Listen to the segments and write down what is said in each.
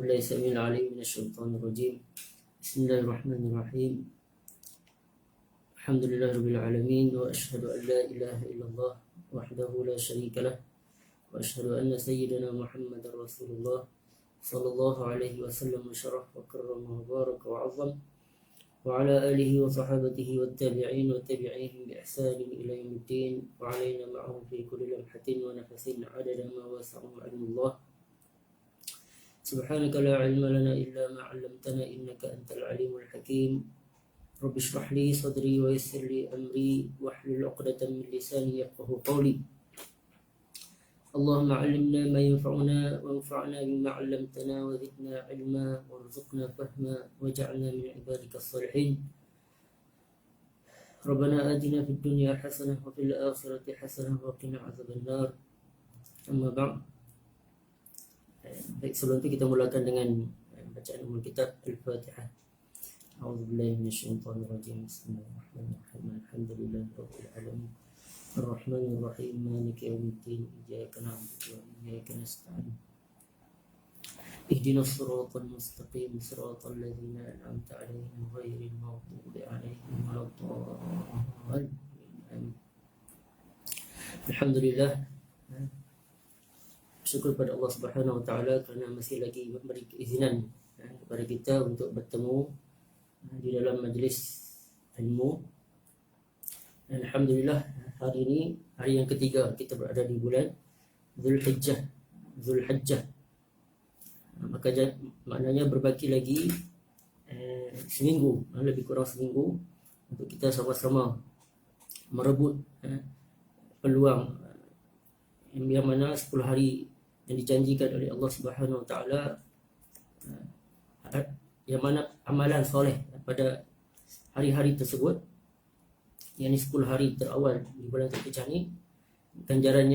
بالله السميع العليم من الشيطان الرجيم. بسم الله الرحمن الرحيم. الحمد لله رب العالمين، وأشهد أن لا إله إلا الله وحده لا شريك له، وأشهد أن سيدنا محمد رسول الله صلى الله عليه وسلم وشرف وكرم وبارك وعظم، وعلى آله وصحابته والتابعين وتابعيهم بإحسان إلى يوم الدين، وعلينا معهم في كل لمحة ونفس عدد ما وسعهم علم الله. سبحانك لا علم لنا إلا ما علمتنا إنك أنت العليم الحكيم. رب اشرح لي صدري ويسر لي أمري واحلل عقدة من لساني يفقهوا قولي. اللهم علمنا ما ينفعنا وانفعنا بما علمتنا وزدنا علما وارزقنا فهما واجعلنا من عبادك الصالحين. ربنا آتنا في الدنيا حسنة وفي الآخرة حسنة وقنا عذاب النار. أما بعد. Baik, sebelum itu kita mulakan dengan bacaan umul kitab Al-Fatihah. A'udzubillahi minasyaitonir rajim. Bismillahirrahmanirrahim. Alhamdulillahirabbil alamin. Arrahmanir rahim. Maliki yaumiddin. Iyyaka na'budu wa iyyaka nasta'in. Ihdinas siratal mustaqim. Siratal ladzina an'amta 'alaihim ghairil maghdubi 'alaihim waladdallin. Alhamdulillah. Syukur kepada Allah Subhanahu Wa Taala kerana masih lagi memberi keizinan kepada kita untuk bertemu di dalam majlis ilmu. Alhamdulillah, hari ini hari yang ketiga kita berada di bulan Zulhijjah. Maka maknanya berbaki lagi seminggu, lebih kurang seminggu untuk kita sama-sama merebut peluang yang mana 10 hari yang dijanjikan oleh Allah Subhanahu Wa Taala, yang mana amalan soleh pada hari-hari tersebut, yang 10 hari terawal di bulan Zulhijjah ni, ganjaran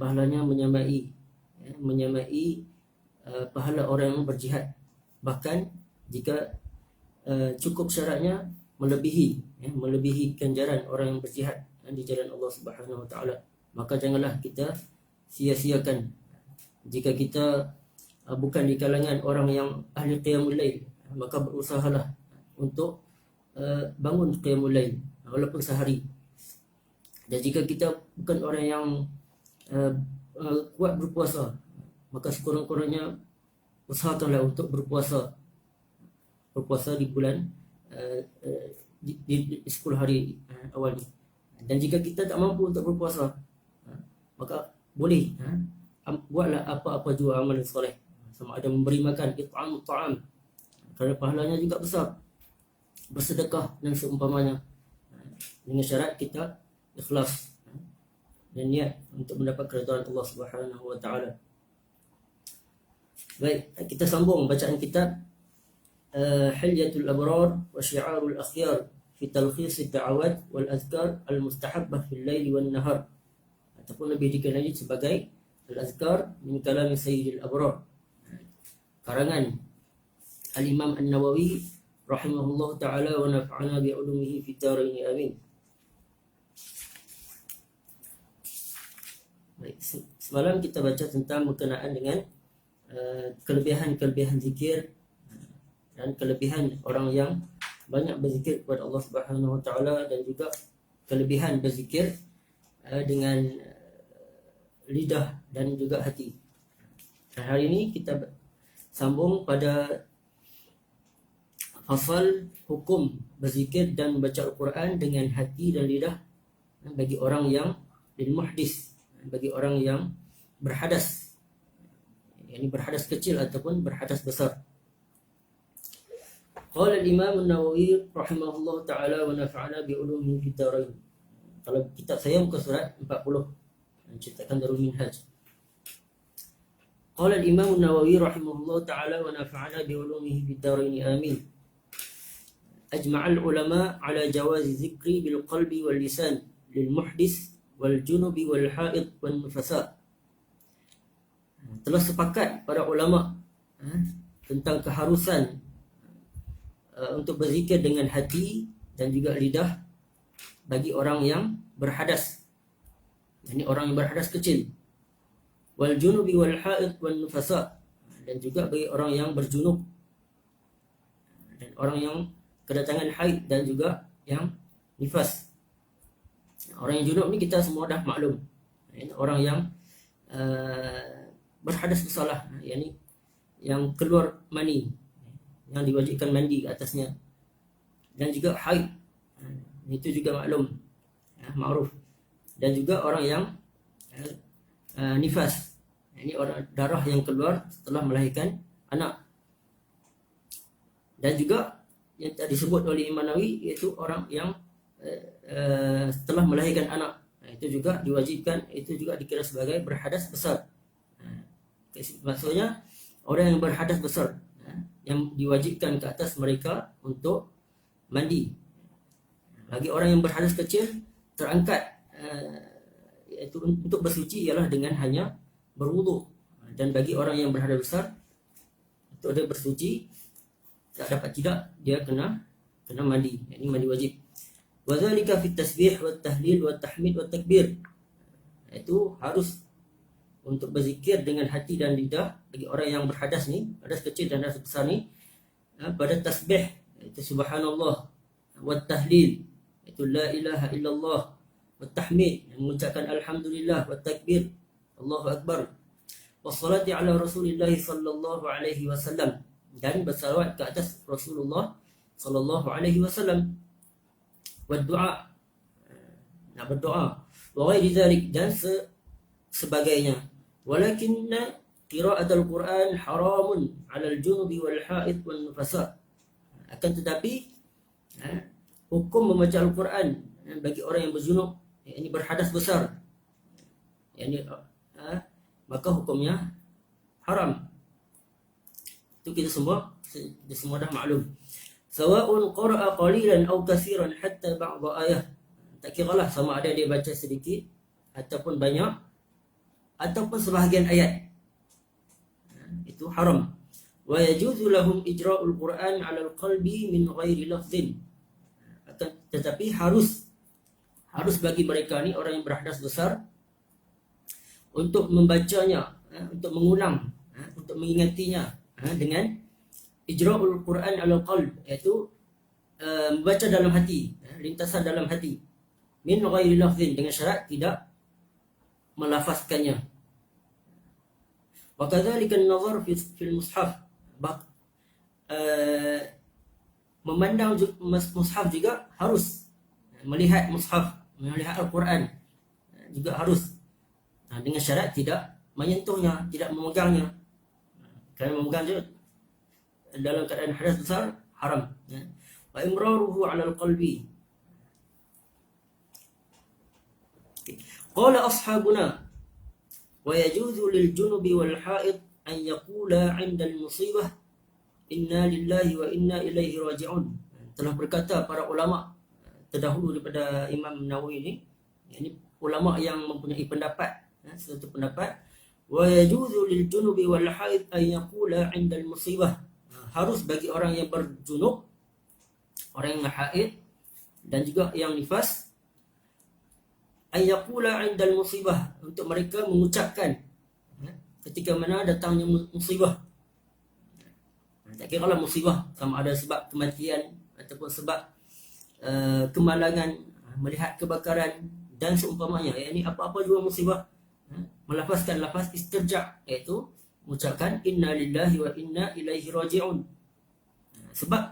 pahalanya menyamai pahala orang yang berjihad, bahkan jika cukup syaratnya melebihi ganjaran orang yang berjihad di jalan Allah Subhanahu Wa Taala. Maka janganlah kita sia-siakan. Jika kita bukan di kalangan orang yang ahli qiyamul lail, maka berusahalah untuk bangun qiyamul lail walaupun sehari. Dan jika kita bukan orang yang kuat berpuasa, maka sekurang-kurangnya usahakanlah untuk berpuasa di bulan di 10 hari awal ni. Dan jika kita tak mampu untuk berpuasa, maka boleh buatlah apa-apa jua amalan soleh, sama ada memberi makan, it'am ta'am, kerana pahalanya juga besar, bersedekah dan seumpamanya, dengan syarat kita ikhlas dan niat untuk mendapat keridhaan Allah Subhanahu Wa Taala. Baik, kita sambung bacaan kitab Hilyatul Abrar wa Syi'arul Akhyar fi talkhis ad-da'awat wal azkar al-mustahabbah fil laili wan nahar, ataupun lebih dikenal sebagai Al-Azkar min Kalam Sayyidil Abrar, karangan Al-Imam An-Nawawi rahimahullah ta'ala wa nafa'ana bi'ulumihi fi daraini amin. Baik, semalam kita baca tentang berkenaan dengan kelebihan zikir dan kelebihan orang yang banyak berzikir kepada Allah Subhanahu Wa Taala, dan juga kelebihan berzikir dengan lidah dan juga hati. Dan hari ini kita sambung pada fasal hukum berzikir dan membaca Al-Quran dengan hati dan lidah bagi orang yang muhdis, bagi orang yang berhadas, yakni berhadas kecil ataupun berhadas besar. Qala al-Imam An-Nawawi rahimahullah ta'ala wa nafa'ana bi ulumihi fid darain. Kalau kitab saya muka surat 40, cetakan Darul Minhaj. Qala al-Imam An-Nawawi rahimahullah ta'ala wa nafa'ana bi ulumihi fid darain amin. Ajma'a al-ulama ala jawazi zikri bil qalbi wal lisan lil muhdis wal junubi wal haid wan nufasa. Telah sepakat para ulama tentang keharusan untuk berzikir dengan hati dan juga lidah bagi orang yang berhadas, yakni orang yang berhadas kecil, wal junubi wal haid wan nufasa, dan juga bagi orang yang berjunub, dan orang yang kedatangan haid, dan juga yang nifas. Orang yang junub ni kita semua dah maklum, orang yang berhadas bersalah, yang keluar mani, yang diwajibkan mandi ke atasnya, dan juga haid, itu juga maklum, ma'ruf. Dan juga orang yang nifas, ini orang darah yang keluar setelah melahirkan anak. Dan juga yang tadi disebut oleh Imam Nawawi, iaitu orang yang setelah melahirkan anak, itu juga diwajibkan, itu juga dikira sebagai berhadas besar. Maksudnya orang yang berhadas besar, yang diwajibkan ke atas mereka untuk mandi. Bagi orang yang berhadas kecil, terangkat iaitu untuk bersuci ialah dengan hanya berwuduk. Dan bagi orang yang berhadas besar, untuk dia bersuci tak dapat tidak, dia kena mandi. Ini mandi wajib. Wa dzalika fit tasbih wat tahlil wat tahmid wat takbir. Itu harus untuk berzikir dengan hati dan lidah bagi orang yang berhadas ni, hadas kecil dan hadas besar ni, pada tasbih itu subhanallah, wat tahlil itu la ilaha illallah, wat tahmid mengucapkan alhamdulillah, wat takbir Allahu akbar, wassalati ala Rasulillah sallallahu alaihi wasallam, dan bersalawat ke atas Rasulullah sallallahu alaihi wasallam, wa doa, nak berdoa, wa ghairi dzalik, dan sebagainya. Walakinna qira'atul Quran haramun 'ala al-junubi wal haid wal nufasa. Akan tetapi hukum membaca Al-Quran bagi orang yang berjunub, ini berhadas besar, maka hukumnya haram. Itu kita semua dah maklum. Sawa'un qara'a qalilan aw katsiran hatta ba'd ayah. Tak kiralah sama ada dia baca sedikit ataupun banyak ataupun sebahagian ayat. Itu haram. Wa yajuzu lahum ijra'ul Qur'an 'ala al-qalbi min ghairi lafzin. Tetapi harus bagi mereka ni, orang yang berhadas besar, untuk membacanya, untuk mengulang, untuk mengingatinya dengan ijra'ul Quran ala qalb, iaitu membaca dalam hati, lintasan dalam hati, min ghairi lafzin, dengan syarat tidak melafazkannya. Wa kadzalika an-nazar fil mushaf, memandang mushaf juga harus, melihat mushaf, melihat Al-Quran juga harus, dengan syarat tidak menyentuhnya, tidak memegangnya. Kerana memegangnya dalam keadaan hadas besar haram. Wa imraruhu 'ala al-qalbi. Qala ashabuna wa yajuzu lil junubi wal haid an yaqula 'inda al-musibah inna lillahi wa inna ilaihi raji'un. Telah berkata para ulama terdahulu daripada Imam Nawawi ini ulama yang mempunyai pendapat, satu pendapat, wa yajuzu lil junubi wal haid an yaqula 'inda al-musibah. Harus bagi orang yang berjunub, orang yang haid dan juga yang nifas, an yaqula 'inda al-musibah, untuk mereka mengucapkan ketika mana datangnya musibah. Tak kira lah musibah sama ada sebab kematian ataupun sebab kemalangan, melihat kebakaran dan seumpamanya, ini apa-apa juga musibah, melafazkan lafaz istirja', iaitu mengucapkan inna lillahi wa inna ilaihi raji'un. Sebab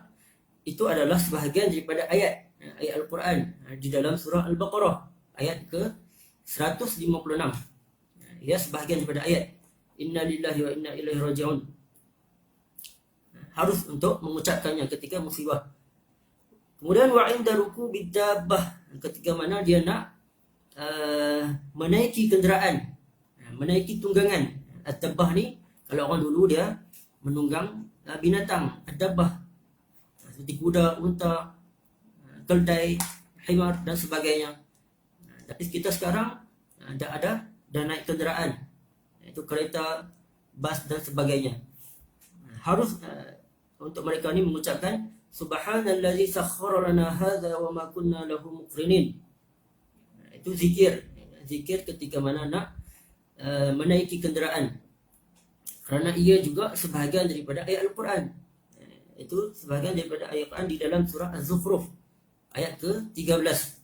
itu adalah sebahagian daripada ayat Al-Quran di dalam surah Al-Baqarah ayat ke 156. Ia sebahagian daripada ayat inna lillahi wa inna ilaihi raji'un. Harus untuk mengucapkannya ketika musibah. Kemudian wa 'inda rukubi dabbah, ketika mana dia nak menaiki kenderaan, menaiki tunggangan. Ad-dabbah ni, kalau orang dulu dia menunggang binatang, ad-dabbah, seperti kuda, unta, keldai, himar dan sebagainya. Tapi kita sekarang dah naik kenderaan, iaitu kereta, bas dan sebagainya. Harus untuk mereka ni mengucapkan subhanallazi sakhkhara lana hadza wa ma kunna lahu muqrinin. Itu zikir ketika mana nak menaiki kenderaan. kerana ia juga sebahagian daripada ayat Al-Quran. Itu sebahagian daripada ayat Al-Quran di dalam surah Az-Zukhruf ayat ke-13.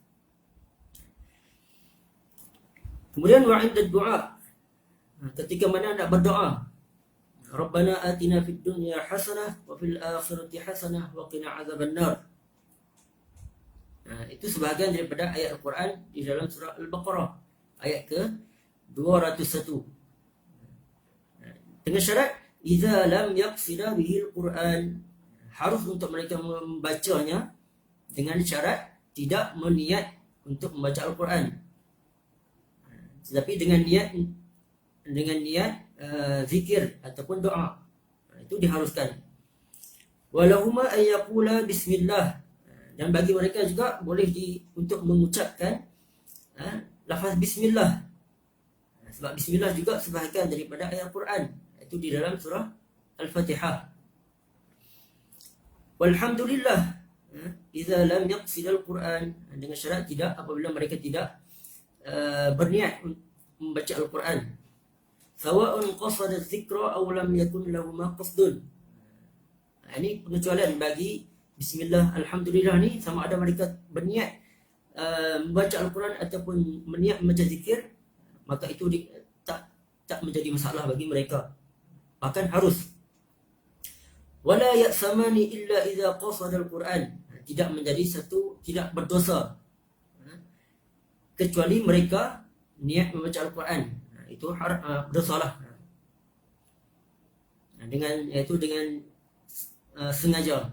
Kemudian wa'inda du'a, ketika mana nak berdoa, Rabbana atina fid dunya hasanah wa fil akhirati hasanah wa qina azabannar. Itu sebahagian daripada ayat Al-Quran di dalam surah Al-Baqarah ayat ke-201. Dengan syarat idza lam yaqsida bihi al-Quran, harus untuk mereka membacanya dengan syarat tidak berniat untuk membaca Al-Quran, tetapi dengan niat zikir ataupun doa, itu diharuskan. Walahuma an yaqula bismillah, dan bagi mereka juga boleh untuk mengucapkan lafaz bismillah, sebab bismillah juga sebahagian daripada ayat Al-Quran, itu di dalam surah Al-Fatihah. Walhamdulillah idza lam yaqsid al-Quran, dengan syarat tidak apabila mereka tidak berniat membaca Al-Quran. Sawa'un qasada dzikra aw lam yakun lahuma qasdun. Ini pengecualian bagi bismillah alhamdulillah ni, sama ada mereka berniat membaca Al-Quran ataupun berniat membaca zikir, maka itu tak menjadi masalah bagi mereka, bahkan harus. Wala ya'samani illa idza qasada al-Quran, tidak tidak berdosa kecuali mereka niat membaca Al-Quran, itu berdosalah dengan sengaja.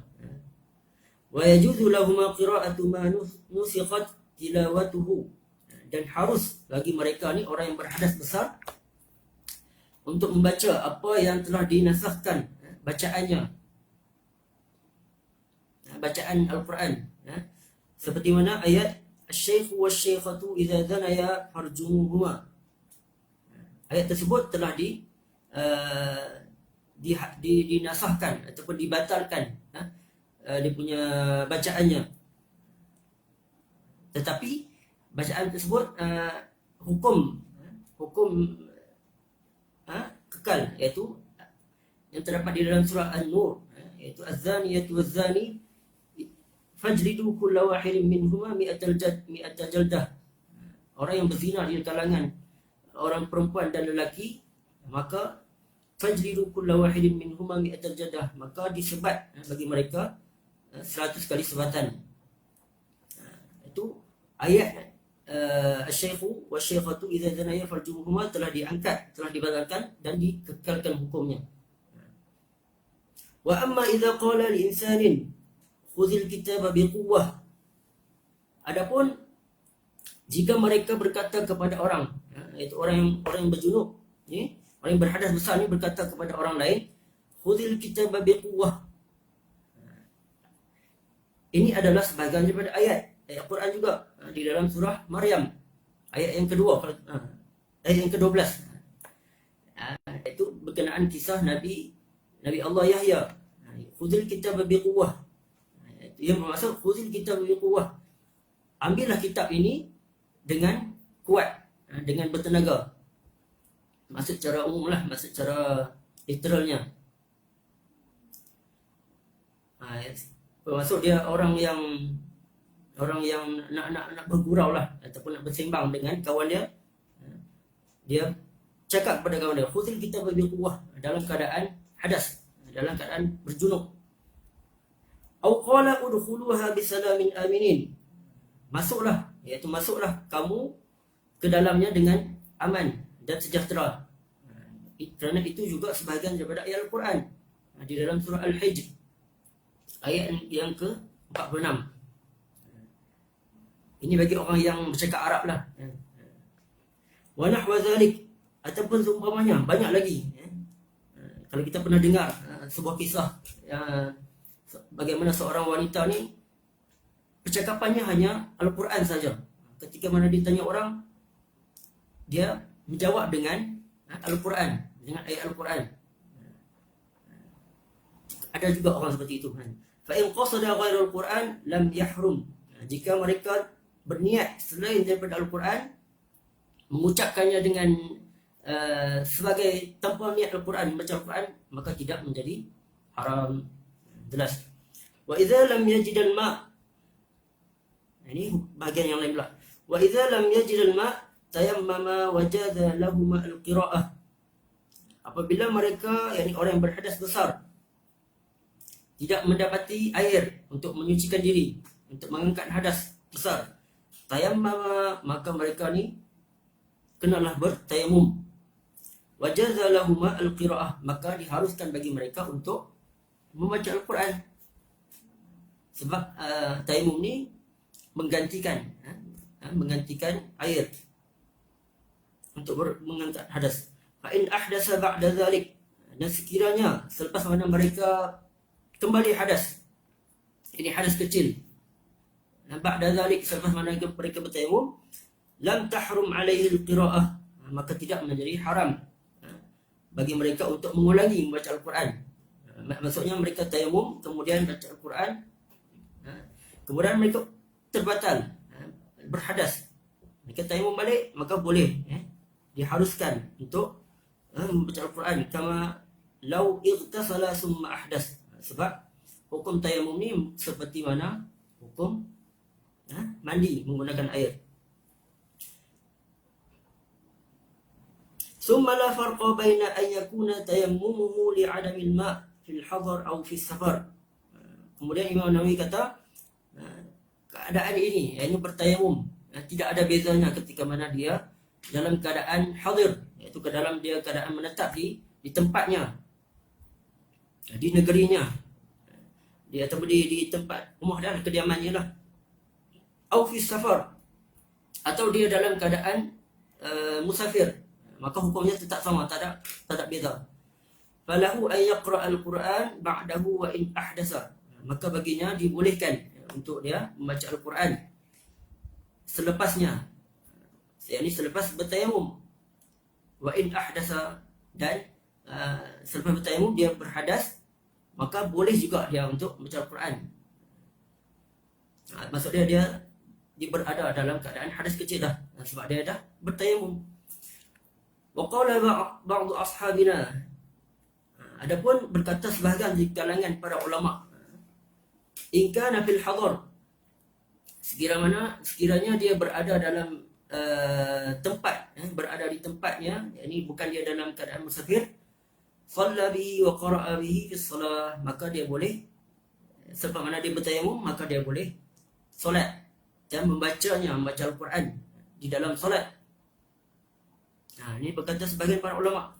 Wa yajuzu lahum qira'atu ma nusikhat tilawatuhu, dan harus bagi mereka ni, orang yang berhadas besar, untuk membaca apa yang telah dinasahkan bacaannya, bacaan Al-Quran, seperti mana ayat asy-syaikhu wasy-syaikhatu idza zanaya farjumuhuma. Ayat tersebut telah dinasahkan ataupun dibatalkan dia punya bacaannya, tetapi bacaan tersebut hukum kekal, iaitu yang terdapat di dalam surah An-Nur, iaitu az-zaniyatu waz-zani fajlidu kulla wahidin minhuma mi'atal jaldah. Orang yang berzina di kalangan orang perempuan dan lelaki, maka fajlidu kulla wahidin minhuma mi'atal jaldah, maka disebat bagi mereka 100 kali sebatan. Itu ayat asy-syaikhu wasy-syaikhatu idza zanaya farjumuhuma telah diangkat, telah dibatalkan dan dikekalkan hukumnya. Wa amma idza qala li insanin khudhil kitaba biquwwah, adapun jika mereka berkata kepada orang, iaitu orang yang berjunub ni, orang yang berhadas besar ni, berkata kepada orang lain, khudhil kitaba biquwwah, ini adalah sebahagian daripada ayat Al-Quran juga di dalam surah Maryam ayat yang kedua, ayat yang ke-12, itu berkenaan kisah Nabi Allah Yahya. Khudhil kitaba biquwwah, yang bermaksud khudhil kitaba biquwwah, ambillah kitab ini dengan kuat, dengan bertenaga. Maksud secara umum lah, maksud secara literalnya. Bermaksud dia orang yang nak bergurau lah, ataupun nak bersembang dengan kawan dia. Dia cakap kepada kawan dia, khudhil kitaba biquwwah, dalam keadaan hadas, dalam keadaan berjunub. Au qala udkhuluha bisalamin aminin, masuklah, iaitu masuklah kamu ke dalamnya dengan aman dan sejahtera. Kerana itu juga sebahagian daripada ayat Al-Quran di dalam surah Al-Hijr ayat yang ke-46. Ini bagi orang yang bercakap Arab lah. Wa nahwa zalik, ataupun seumpamanya, banyak lagi. Kalau kita pernah dengar sebuah kisah bagaimana seorang wanita ni percakapannya hanya Al-Quran saja. Ketika mana ditanya orang, dia menjawab dengan Al-Quran, dengan ayat Al-Quran. Ada juga orang seperti itu. Fa in qasada ghairal Quran lam yahrum, jika mereka berniat selain daripada Al-Quran, mengucapkannya dengan sebagai tanpa niat Al-Quran, membaca Al-Quran, maka tidak menjadi haram. Jelas. Wa idza lam yajid al-ma', ini bahagian yang lain pula. Wa idza lam yajid al-ma' tayammama wajada lahum al-qira'ah. Apabila mereka, yakni orang yang berhadas besar, tidak mendapati air untuk menyucikan diri, untuk mengangkat hadas besar, tayammama, maka mereka ni kenalah bertayamum. Wajaza lahum al-qira'ah, maka diharuskan bagi mereka untuk membaca Al-Quran. Sebab tayamum ni menggantikan air untuk mengangkat hadas. Fa in ahdasa ba'da zalik, dan sekiranya selepas mana mereka kembali hadas, ini hadas kecil, ba'da zalik, selepas mana mereka bertayamum, lam tahrum alaihi al-qira'ah, maka tidak menjadi haram bagi mereka untuk mengulangi membaca Al-Quran. Maksudnya mereka tayamum kemudian baca Al-Quran, kemudian mereka terbatal, berhadas, mereka tayamum balik, maka boleh, diharuskan untuk membaca Al-Quran. Kama lau ightasala summa ahdas, sebab hukum tayamum ni seperti mana hukum mandi menggunakan air. Summa la farqa baina an yakuna tayammumuhu li'adamil ma' fil hadar atau fis safar. Kemudian Imam Nawawi kata, keadaan ini, iaitu bertayamum, tidak ada bezanya ketika mana dia dalam keadaan hadir, iaitu ke dalam dia keadaan menetap di tempatnya, di negerinya, atau di tempat rumah dan kediamannya lah, atau fis safar, atau dia dalam keadaan musafir, maka hukumnya tetap sama, tak ada beza. Falahu an yaqra al-Quran ba'dahu wa in ahdasa, maka baginya dibolehkan untuk dia membaca Al-Quran selepasnya, yakni selepas bertayamum. Wa in ahdasa, dan selepas bertayamum dia berhadas, maka boleh juga dia untuk membaca Al-Quran. Maksudnya dia berada dalam keadaan hadas kecil dah, sebab dia dah bertayamum. Wa qala ba'd ashabina, adapun berkata sebahagian di kalangan para ulama, in kana fil hadar, sekiranya dia berada dalam tempat, berada di tempatnya, yakni bukan dia dalam keadaan musafir, shalla bihi wa qara'a bihi fi shalah, maka dia boleh, selepas mana dia bertayamum, maka dia boleh solat dan membaca Al-Quran di dalam solat. Ini berkata sebagian para ulama.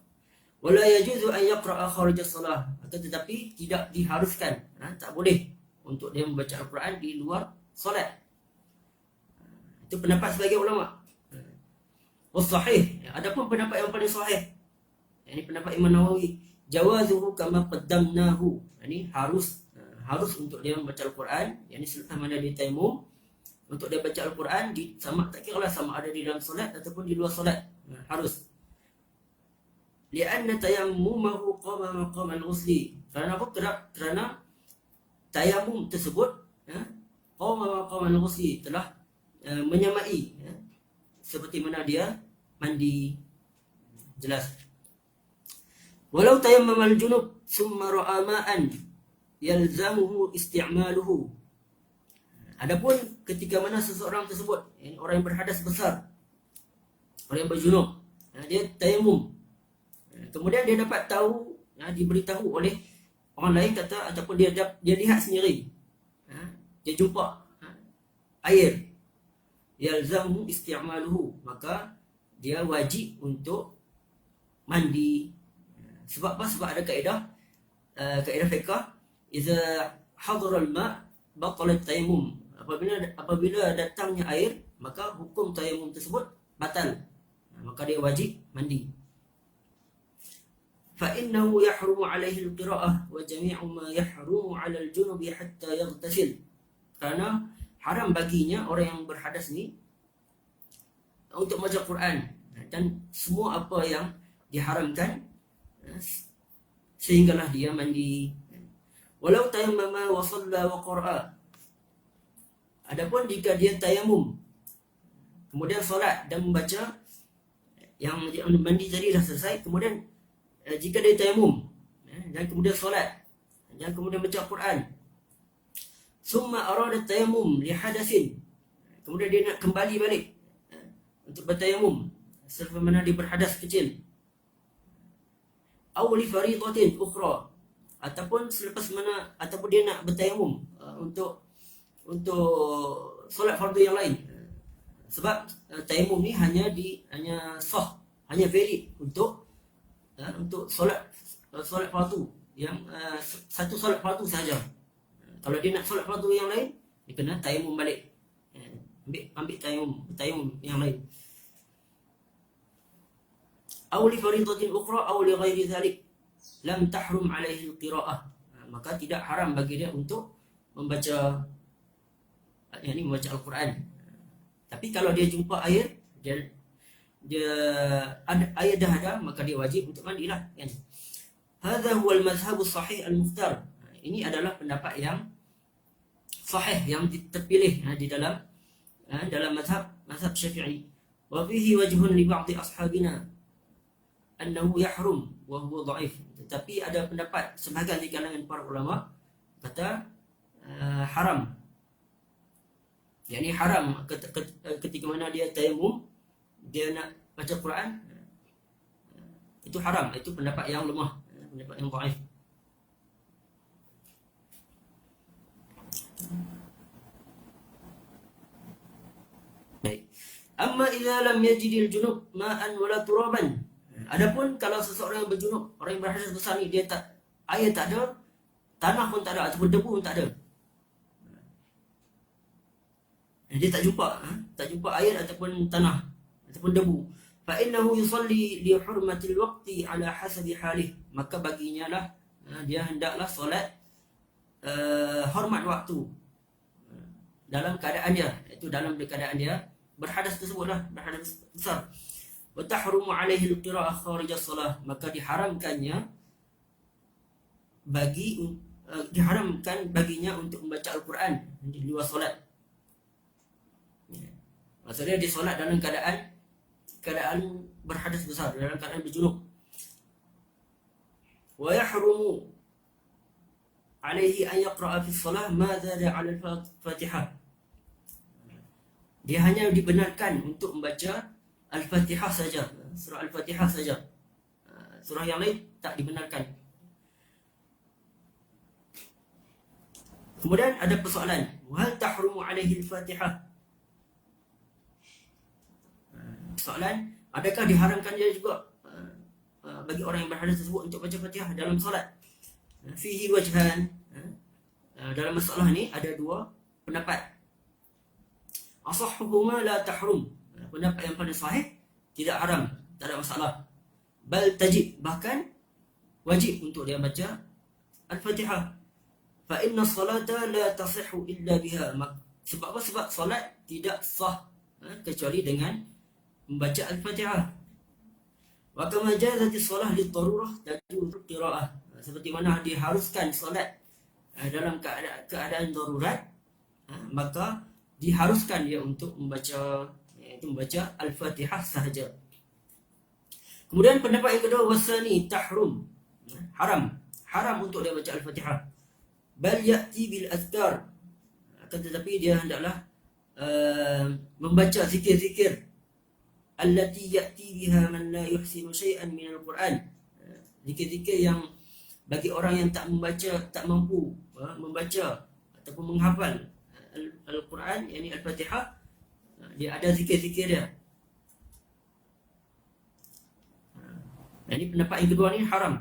Wala yajuzu an yaqra'a kharij as-salah, akan tetapi tidak diharuskan, tak boleh untuk dia membaca Al-Quran di luar solat. Itu pendapat sebagian ulama. Wasahih, adapun pendapat yang paling sahih, ini pendapat Imam Nawawi, jawazuhu kama qaddamnahu, ini harus untuk dia membaca Al-Quran, yakni selepas mana dia tayamum, untuk dia baca Al-Quran sama, tak kira lah sama ada di dalam solat ataupun di luar solat, harus. Lianna tayammumahu qama maqam al-ghusli, kerana apa? Kerana tayamum tersebut qama maqam al-ghusli, telah menyamai seperti mana dia mandi. Jelas. Walau tayammama al-junub summa ra'a ma'an yalzamuhu isti'maluhu, adapun ketika mana seseorang tersebut, orang yang berhadas besar, orang yang berjunub, dia tayamum, kemudian dia dapat tahu, diberitahu oleh orang lain, kata ataupun dia lihat sendiri, dia jumpa air, yalzamu isti'maluhu, maka dia wajib untuk mandi. Sebab apa? Sebab ada kaedah fiqh, idza hadara al-ma' batala tayammum, apabila datangnya air, maka hukum tayamum tersebut batal, maka dia wajib mandi. Fa innahu yahrumu alaihi al-qira'ah wa jami'u ma yahrumu 'ala al-junub hatta yaghtasil, kerana haram baginya orang yang berhadas ni untuk baca Quran, dan semua apa yang diharamkan sehinggalah dia mandi. Walau tayammama wa shalla wa qara'a, adapun jika dia tayamum kemudian solat dan membaca yang mandi tadi dah selesai, kemudian jika dia tayamum dan kemudian solat dan kemudian baca Al-Quran, summa arada tayamum li hadasin, kemudian dia nak kembali balik untuk bertayamum selepas mana dia berhadas kecil, aw li faridatin ukhra, ataupun selepas mana, ataupun dia nak bertayamum untuk solat fardu yang lain. Sebab tayamum ni hanya sah, hanya valid untuk solat fardu yang satu solat fardu saja. Kalau dia nak solat fardu yang lain, dia kena tayamum balik, ambil tayamum yang lain. Aw li faridatin ukhra aw li ghairi dhalik lam tahrum alaihi al-qira'ah, maka tidak haram bagi dia untuk membaca Al-Quran. Tapi kalau dia jumpa air, dia ada air dah ada, maka dia wajib untuk mandilah, kan. Hadha huwa al-madhhab as-sahih al-mukhtar. Ini adalah pendapat yang sahih, yang terpilih di dalam mazhab Syafi'i. Wa fihi wajhun li ba'd ashabina annahu yahrum wa huwa dhaif. Tetapi ada pendapat sebahagian di kalangan para ulama kata haram. Yani haram ketika mana dia tayamum, dia nak baca Quran, itu haram. Itu pendapat yang lemah, pendapat yang dhaif. Baik. Amma idza lam yajidil junub ma'an wala turaban. Adapun kalau seseorang yang berjunub, orang yang berhadas besar ni, dia air tak ada, tanah pun tak ada, ataupun debu pun tak ada, dia tak jumpa air ataupun tanah ataupun debu, fa innahu yusalli li hurmatil waqti ala hasabi halih, maka baginya lah dia hendaklah solat hormat waktu dalam keadaan dia, iaitu dalam keadaan dia berhadas tersebutlah, berhadas besar. Wa tahrumu alaihi al-qira'ah kharij as-salah, maka diharamkan baginya untuk membaca Al-Quran di luar solat. Maksudnya dia solat dalam keadaan berhadas besar, dalam keadaan berjunub. Wa yahrumu alaihi an yaqra'a fi as-salah ma zada 'ala al-Fatihah. Dia hanya dibenarkan untuk membaca Al-Fatihah saja, surah Al-Fatihah saja. Surah yang lain tak dibenarkan. Kemudian ada persoalan, hal tahrumu alaihi al-Fatihah? Soalan, adakah diharamkan dia juga bagi orang yang berhadas tersebut untuk baca Fatihah dalam solat? Fihi wajhan. Dalam masalah ni ada dua pendapat. Asahhuhuma la tahrum. Pendapat yang paling sahih, tidak haram, tak ada masalah. Bal tajib, bahkan wajib untuk dia baca Al-Fatihah. Fa inna salata la tasihhu illa biha. Sebab apa? Sebab solat tidak sah kecuali dengan membaca Al-Fatihah. Wa kama jazati shalah lidarurah tajuzu qira'ah. Seperti mana diharuskan solat dalam keadaan darurat, maka diharuskan dia untuk membaca Al-Fatihah sahaja. Kemudian pendapat yang kedua, wasani tahrum, haram untuk dia baca Al-Fatihah. Bal ya'ti bil azkar, akan tetapi dia hendaklah membaca zikir-zikir allati ya'ti biha man la yuhsinu shay'an min al-Quran. Zikir-zikir yang bagi orang yang tak mampu membaca ataupun menghafal Al-Quran, yakni Al-Fatihah, dia ada zikir-zikir dia. Jadi pendapat yang kedua ni haram.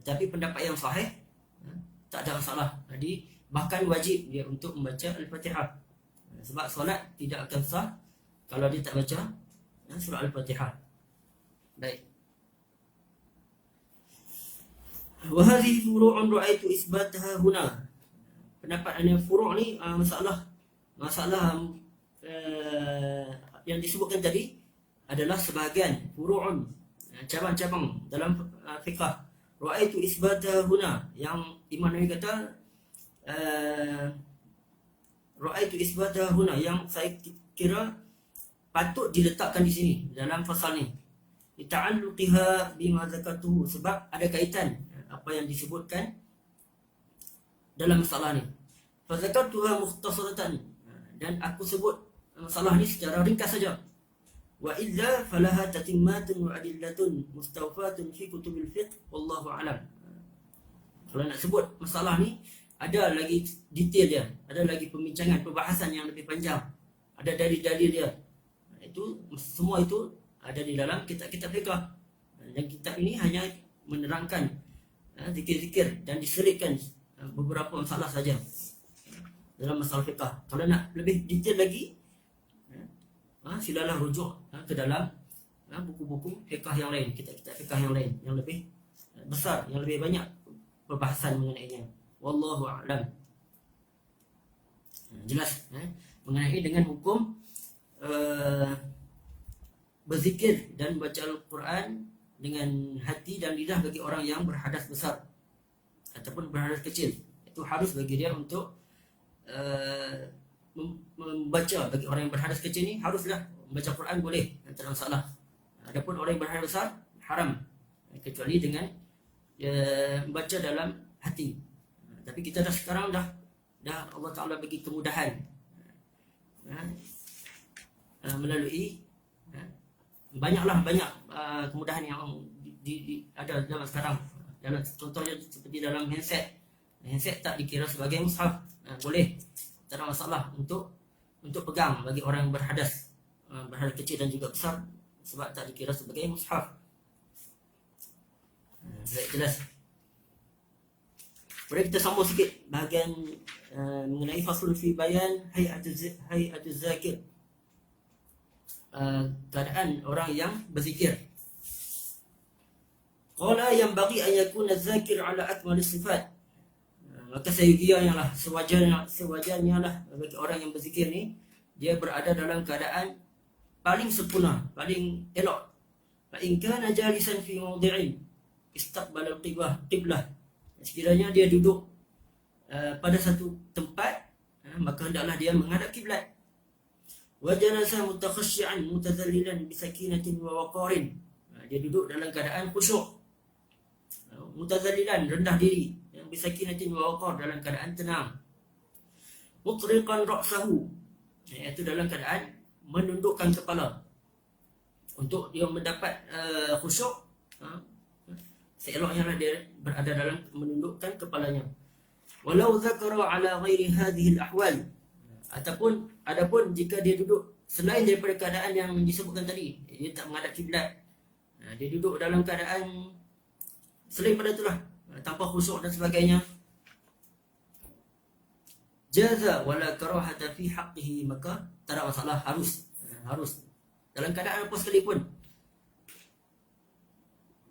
Tapi pendapat yang sahih tak ada masalah. Jadi bahkan wajib dia untuk membaca Al-Fatihah. Sebab solat tidak akan sah kalau dia tak baca surah Al-Fatihah. Baik. Wa hadhihi furu'un ra'aitu isbataha huna. Pendapat yang furu' ni masalah yang disebutkan tadi adalah sebahagian furu'un, cabang-cabang dalam fiqh. Ra'aitu isbataha huna, yang Imam Nawawi kata ra'aitu isbataha huna, yang saya kira patut diletakkan di sini dalam fasal ni. lita'alluqiha bima zakartuhu, sebab ada kaitan apa yang disebutkan dalam masalah ni. Fa zakartuha mukhtasaratan, dan aku sebut masalah ni secara ringkas saja. Wa illa falaha tatimmatun wa adillatun mustawfatun fi kutubil fiqh wallahu alam. Kalau nak sebut masalah ni, ada lagi detail dia, ada lagi pembincangan, perbahasan yang lebih panjang, ada dalil-dalil dia. Itu semua itu ada di dalam kitab-kitab fiqh. Dan kitab ini hanya menerangkan zikir-zikir dan diselitkan beberapa masalah saja dalam masalah fiqh. Kalau nak lebih detail lagi, silalah rujuk ke dalam buku-buku fiqh yang lain, kitab-kitab fiqh yang lain yang lebih besar, yang lebih banyak perbahasan mengenainya. Wallahu a'lam. Jelas mengenai dengan hukum berzikir dan baca Al-Quran dengan hati dan lidah bagi orang yang berhadas besar ataupun berhadas kecil. Itu harus bagi dia untuk membaca. Bagi orang yang berhadas kecil ni haruslah membaca Quran, boleh, tak ada masalah. Adapun orang yang berhadas besar haram, kecuali dengan membaca dalam hati. Tapi kita sekarang dah Allah Ta'ala bagi kemudahan melalui banyak kemudahan yang ada dalam sekarang. Dalam contohnya seperti dalam handset tak dikira sebagai mushaf, boleh, tak ada masalah untuk pegang bagi orang yang berhadas kecil dan juga besar, sebab tak dikira sebagai mushaf. Jelas. Boleh kita sambung sikit bahagian mengenai faslun fi bayan hay'atuz zakir, keadaan orang yang berzikir. Qala yang bagi an yakuna zakir ala akmal sifat. Maka seyogianya lah, sewajarnya lah bagi orang yang berzikir ni, dia berada dalam keadaan paling sempurna, paling elok. Fa in kana jalisan fi mawdi'in istaqbala qiblah, sekiranya dia duduk pada satu tempat, maka hendaklah dia menghadap kiblat. Wa jalasa mutakhashshi'an mutazallilan bi sakinatin wa waqarin, dia duduk dalam keadaan khusyuk, mutazallilan, rendah diri, bi sakinatin wa waqar, dalam keadaan tenang. Mutriqan ra'sahu, iaitu dalam keadaan menundukkan kepala. Untuk dia mendapat khusyuk, seeloknya lah dia berada dalam menundukkan kepalanya. Walau zakara ala ghairi hadhihi al-ahwal, adapun jika dia duduk selain daripada keadaan yang disebutkan tadi, dia tak menghadap kiblat, dia duduk dalam keadaan selain pada itulah, tanpa khusyuk dan sebagainya, jaza wala karahata fi haqqihi, maka tak ada masalah, harus dalam keadaan apa sekalipun,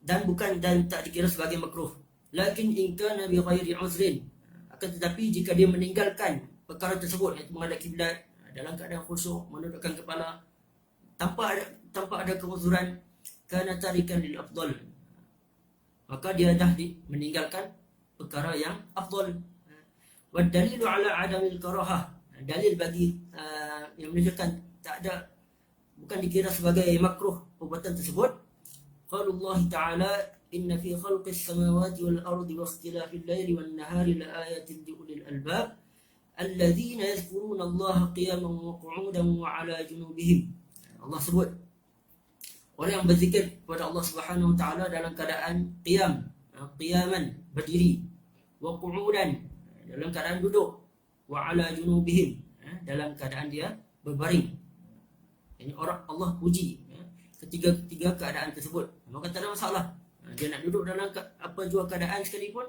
dan tak dikira sebagai makruh. Lakin in kana bi ghairi uzrin, akan tetapi jika dia meninggalkan perkara tersebut, iaitu menghadap kiblat dalam keadaan khusyuk, menundukkan kepala, tanpa ada keuzuran, kana tarikan lil afdal, maka dia dah meninggalkan perkara yang afdal. Wa dalilu ala adamil karahah, dalil bagi yang menunjukkan bukan dikira sebagai makruh perbuatan tersebut. Qala Allah Ta'ala, inna fi khalqis samawati wal ardi wa ikhtilafil laili wan nahari la ayatin li ulil albab alladhina yadhkuruna Allah qiyaman wa qu'udan wa ala junubihim. Allah sebut orang yang berzikir kepada Allah Subhanahu wa Ta'ala dalam keadaan qiyaman, berdiri, wa qu'udan, dalam keadaan duduk, wa ala junubihim, dalam keadaan dia berbaring. Ini orang Allah puji ketiga keadaan tersebut, maka tak ada masalah. Dia nak duduk dalam apa jua keadaan sekalipun,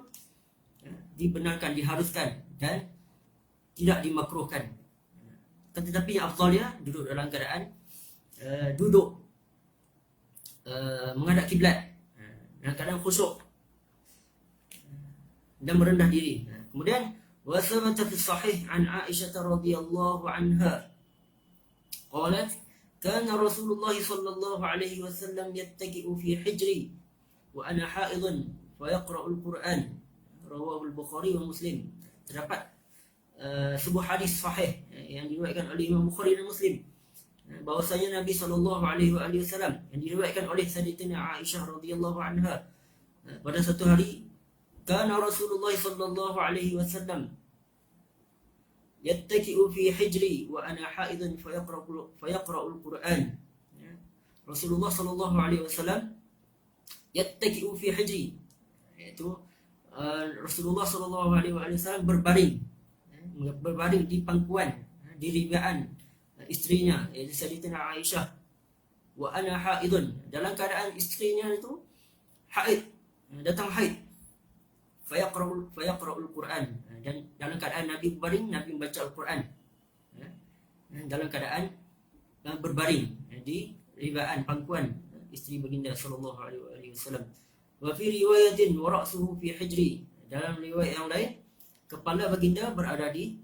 dibenarkan, diharuskan dan tidak dimakruhkan. Tetapi yang afdal dia duduk dalam keadaan duduk menghadap kiblat, dalam keadaan khusyuk dan merendah diri. Kemudian wasabata fi sahih an Aisyah radhiyallahu anha qalat kana Rasulullah sallallahu alaihi wasallam yattaki'u fi hijri wa ana haidun wa yaqra'ul Quran, rawahu al-Bukhari wa Muslim. Terdapat sebuah hadis sahih yang diriwayatkan oleh Imam Bukhari dan Muslim bahwasanya Nabi sallallahu alaihi wasallam yang diriwayatkan oleh Sayyidatina Aisyah radhiyallahu anha, pada satu hari kana Rasulullah sallallahu alaihi wasallam yattaki'u fi hijri wa ana haidun fayaqra'ul Qur'an. Rasulullah sallallahu alaihi wasallam yattaki'u fi hijri, iaitu Rasulullah sallallahu alaihi wasallam berbaring di pangkuan, di ribaan isterinya, iaitu Sayyidatina Aisyah. Wa ana haidun, dalam keadaan isterinya itu haid, datang haid. Fayaqra'ul Quran, dan dalam keadaan Nabi berbaring, Nabi membaca Al-Quran dalam keadaan berbaring di ribaan pangkuan isteri baginda sallallahu alaihi wasallam. Wa fi riwayatin wa ra'suhu fi hijri, dalam riwayat yang lain kepala baginda berada di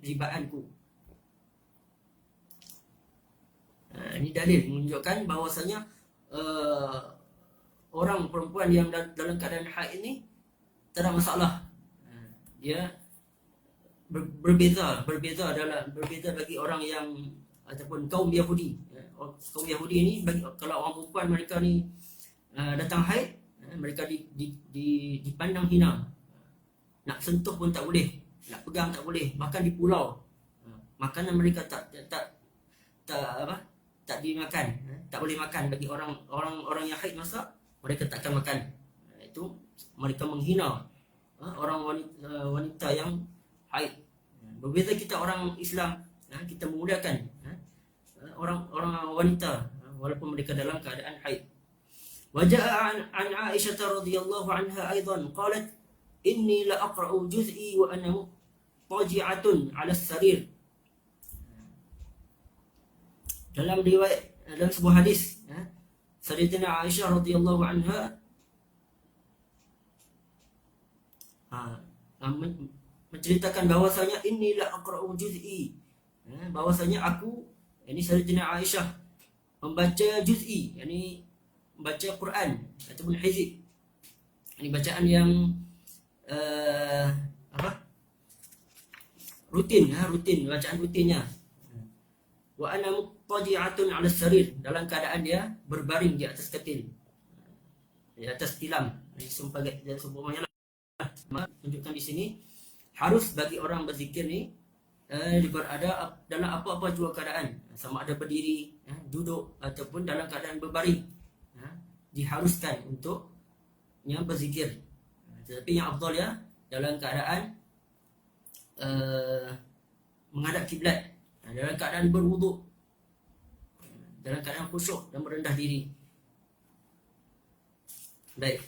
ribaanku. Ini dalil menunjukkan bahwasanya orang perempuan yang dalam keadaan haid ini tak ada masalah. Dia berbeza bagi orang yang ataupun kaum Yahudi. Kaum Yahudi ini, kalau orang perempuan mereka ni datang haid, mereka dipandang hina. Nak sentuh pun tak boleh, nak pegang tak boleh, bahkan di pulau makanan mereka tak dimakan, tak boleh makan. Bagi orang yang haid masak, mereka takkan makan. Itu mereka menghina orang wanita yang haid. Berbeza kita orang Islam, kita memuliakan orang wanita walaupun mereka dalam keadaan haid. Wa jaa an Aisyah radhiyallahu anha aidan qalat inni la aqra'u juz'i wa ana taji'atun 'ala as-sarir. Dalam riwayat, dalam sebuah hadis, Sayyidatina Aisyah radhiyallahu anha menceritakan bahwasanya inni la aqra'u juz'i, bahwasanya aku, ini Sayyidatina Aisyah, membaca juz'i, yakni membaca Quran ataupun hizib. Ini bacaan yang rutin, bacaan rutinnya. Wa ana muttaji'atun 'ala sarir, dalam keadaan dia berbaring di atas katil, di atas tilam. Ini seumpamanya menunjukkan di sini harus bagi orang berzikir ni berada dalam apa-apa jua keadaan, sama ada berdiri, duduk ataupun dalam keadaan berbaring, diharuskan untuk yang berzikir. Tetapi yang afdal ya dalam keadaan menghadap kiblat, dalam keadaan berwuduk, dalam keadaan khusyuk dan merendah diri. Baik.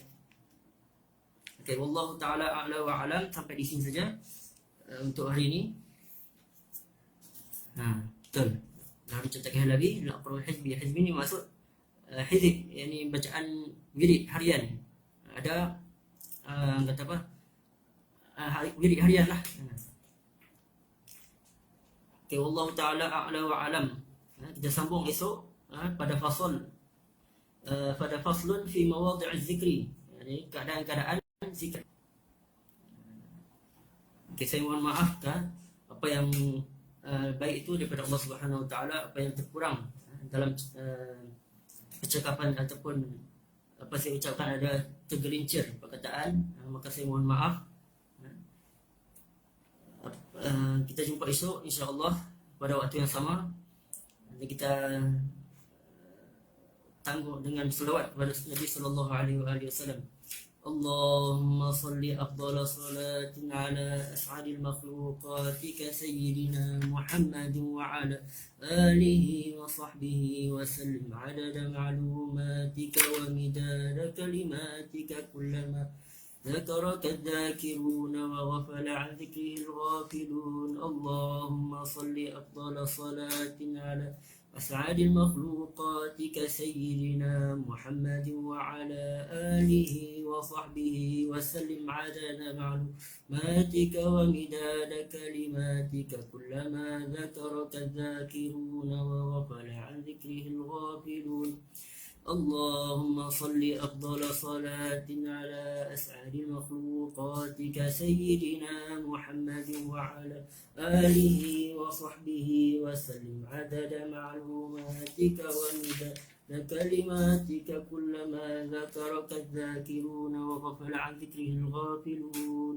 Okay, wallahu ta'ala a'la wa alam. Sampai di sini saja untuk hari ini. Betul. Harus contohkan lagi, nak perlu hizbi. Hizbi ni maksud hizib, yakni bacaan wirid harian. Ada kata apa? Wirid harian lah. Okay, wallahu ta'ala a'la wa alam. Kita sambung esok pada faslun fi mawadhi'iz zikri, yani keadaan-keadaan zikir. Okay, saya mohon maaf apa yang baik itu daripada Allah Subhanahu Wa Taala, apa yang terkurang dalam percakapan ataupun apa saya ucapkan ada tergelincir perkataan, maka saya mohon maaf. Kita jumpa esok insya-Allah pada waktu yang sama. Nanti kita tangguh dengan selawat kepada Nabi sallallahu alaihi wasallam. Allahumma salli afdala salatin ala as'adil makhluqatika sayyidina Muhammadin wa ala alihi wa sahbihi wa sallim adada ma'lumatika wa midada kalimatika kullama ذكرك الذاكرون وغفل عن ذكره الغافلون. اللهم صل أفضل صلاة على أسعد المخلوقات كسيدنا محمد وعلى آله وصحبه وسلم عدد معلوماتك ومداد كلماتك كلما ذكرك الذاكرون وغفل عن ذكره الغافلون. اللهم صل أفضل صلاة على أسعد مخلوقاتك سيدنا محمد وعلى آله وصحبه وسلم عدد معلوماتك ومداد كلماتك كلما ذكرك الذاكرون وغفل عن ذكره الغافلون